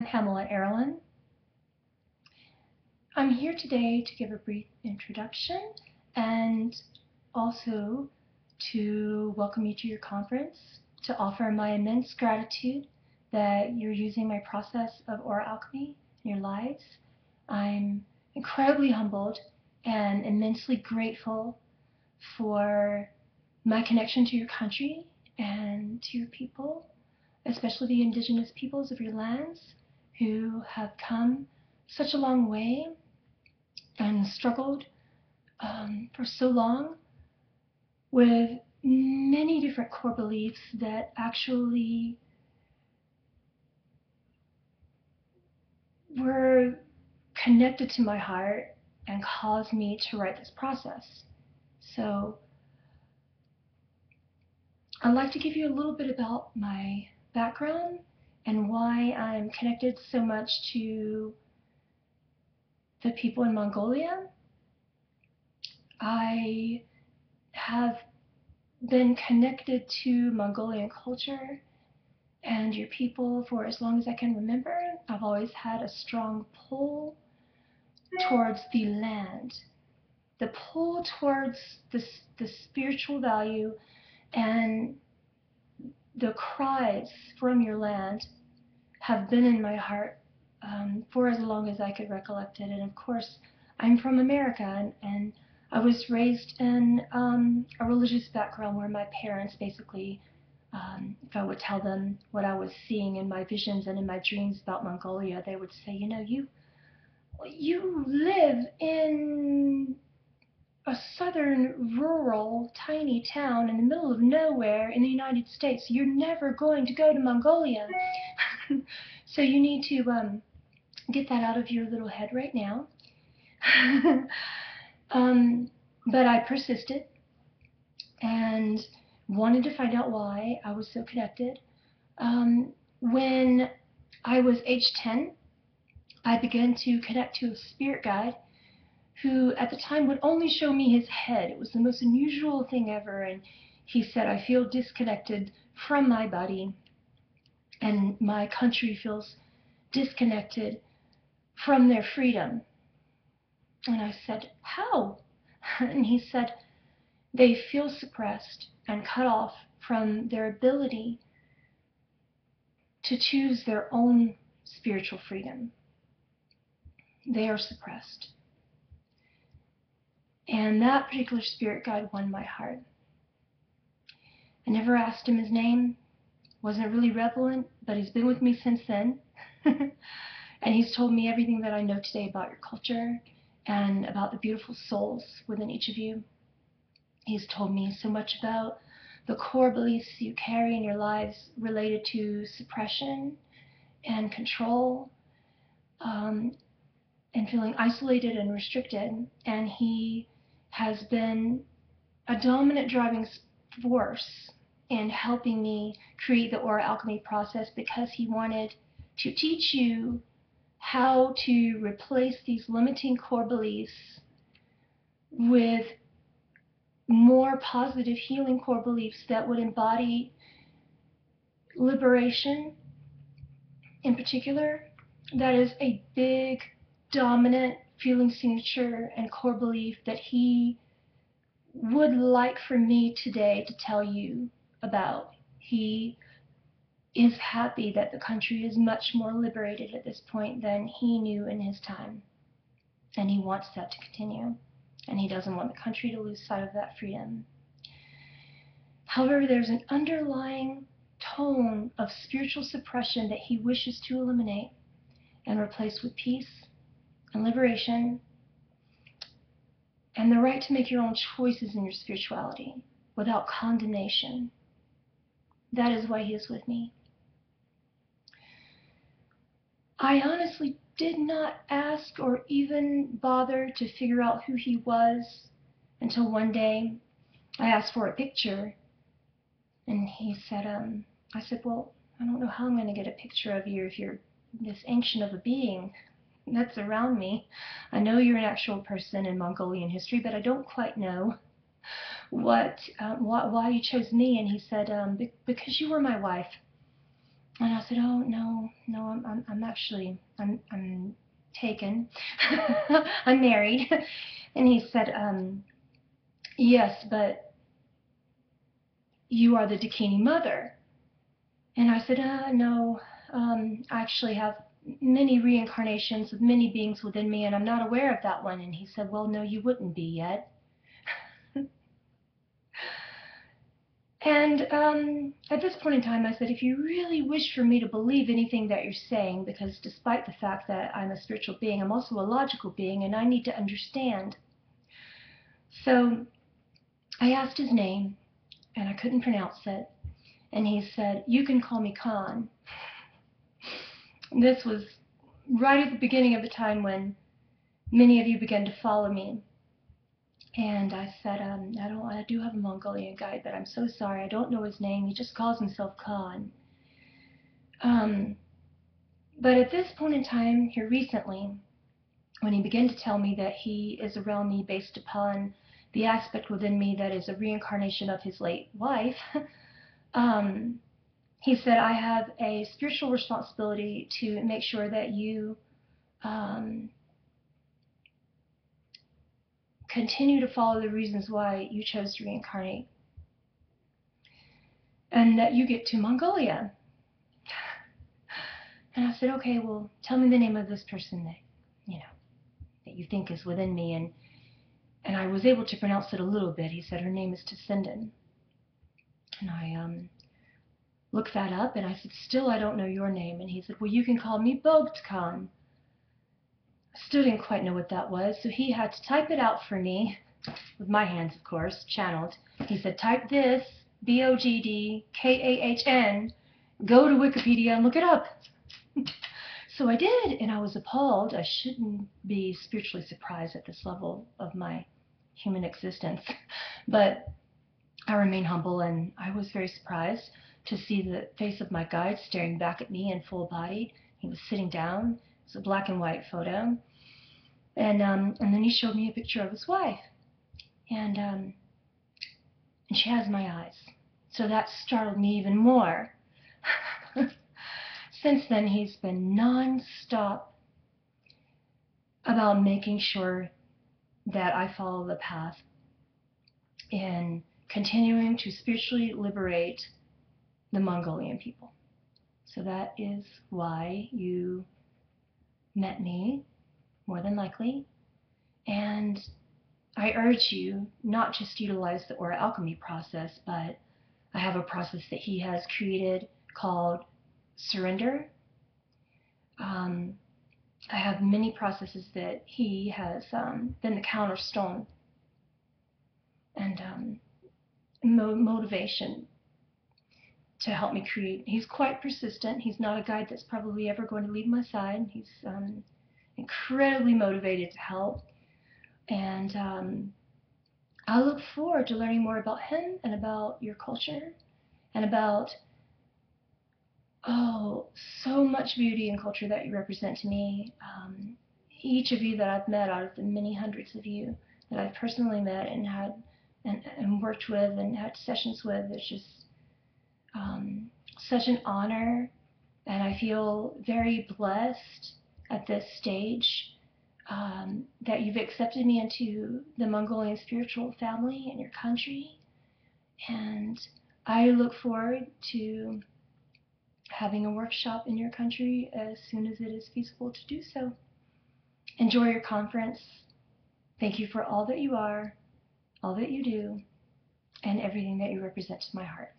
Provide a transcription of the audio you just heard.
Pamela Aaralyn. I'm here today to give a brief introduction and also to welcome you to your conference, to offer my immense gratitude that you're using my process of oral alchemy in your lives. I'm incredibly humbled and immensely grateful for my connection to your country and to your people, especially the indigenous peoples of your lands who have come such a long way and struggled for so long with many different core beliefs that actually were connected to my heart and caused me to write this process. So I'd like to give you a little bit about my background and why I'm connected so much to the people in Mongolia. I have been connected to Mongolian culture and your people for as long as I can remember. I've always had a strong pull towards the land, the pull towards the spiritual value and the cries from your land have been in my heart for as long as I could recollect it. And of course, I'm from America, and I was raised in a religious background where my parents basically, if I would tell them what I was seeing in my visions and in my dreams about Mongolia, they would say, you know, you live in a southern, rural, tiny town in the middle of nowhere in the United States. You're never going to go to Mongolia. So you need to get that out of your little head right now. But I persisted and wanted to find out why I was so connected. When I was age 10, I began to connect to a spirit guide who at the time would only show me his head. It was the most unusual thing ever, and he said, I feel disconnected from my body, and my country feels disconnected from their freedom. And I said, how? And he said, they feel suppressed and cut off from their ability to choose their own spiritual freedom. They are suppressed. And that particular spirit guide won my heart. I never asked him his name, wasn't really relevant, but he's been with me since then. And he's told me everything that I know today about your culture and about the beautiful souls within each of you. He's told me so much about the core beliefs you carry in your lives related to suppression and control, and feeling isolated and restricted. And he has been a dominant driving force in helping me create the Aura Alchemy process, because he wanted to teach you how to replace these limiting core beliefs with more positive healing core beliefs that would embody liberation in particular. That is a big, dominant feeling signature and core belief that he would like for me today to tell you about. He is happy that the country is much more liberated at this point than he knew in his time. And he wants that to continue. And he doesn't want the country to lose sight of that freedom. However, there's an underlying tone of spiritual suppression that he wishes to eliminate and replace with peace and liberation and the right to make your own choices in your spirituality without condemnation. That is why he is with me. I honestly did not ask or even bother to figure out who he was until one day I asked for a picture, and he said, I said, well, I don't know how I'm going to get a picture of you if you're this ancient of a being that's around me. I know you're an actual person in Mongolian history, but I don't quite know why you chose me. And he said, because you were my wife. And I said, oh, no, no, I'm taken. I'm married. And he said, yes, but you are the Dakini mother. And I said, no, I actually have many reincarnations of many beings within me, and I'm not aware of that one. And he said, well, no, you wouldn't be yet. And at this point in time, I said, if you really wish for me to believe anything that you're saying, because despite the fact that I'm a spiritual being, I'm also a logical being, and I need to understand. So I asked his name, and I couldn't pronounce it. And he said, you can call me Khan. This was right at the beginning of the time when many of you began to follow me. And I said, I do have a Mongolian guide, but I'm so sorry, I don't know his name. He just calls himself Khan. But at this point in time, here recently, when he began to tell me that he is around me based upon the aspect within me that is a reincarnation of his late wife, he said, I have a spiritual responsibility to make sure that you continue to follow the reasons why you chose to reincarnate, and that you get to Mongolia. And I said, okay, well, tell me the name of this person that, that you think is within me. And I was able to pronounce it a little bit. He said, her name is Tasinden. And I looked that up, and I said, still, I don't know your name. And he said, well, you can call me Bogt Khan. I still didn't quite know what that was, so he had to type it out for me, with my hands, of course, channeled. He said, type this, Bogdkahn, go to Wikipedia and look it up. So I did, and I was appalled. I shouldn't be spiritually surprised at this level of my human existence. But I remain humble, and I was very surprised to see the face of my guide staring back at me in full body. He was sitting down. It was a black and white photo. And then he showed me a picture of his wife. And she has my eyes. So that startled me even more. Since then, he's been non-stop about making sure that I follow the path in continuing to spiritually liberate the Mongolian people. So that is why you met me, more than likely. And I urge you not just utilize the aura alchemy process, but I have a process that he has created called surrender. I have many processes that he has been the counterstone and motivation to help me create. He's quite persistent. He's not a guide that's probably ever going to leave my side. He's incredibly motivated to help. And I look forward to learning more about him and about your culture and about, so much beauty and culture that you represent to me. Each of you that I've met out of the many hundreds of you that I've personally met and had and worked with and had sessions with, it's just such an honor, and I feel very blessed at this stage that you've accepted me into the Mongolian spiritual family in your country, and I look forward to having a workshop in your country as soon as it is feasible to do so. Enjoy your conference. Thank you for all that you are, all that you do, and everything that you represent to my heart.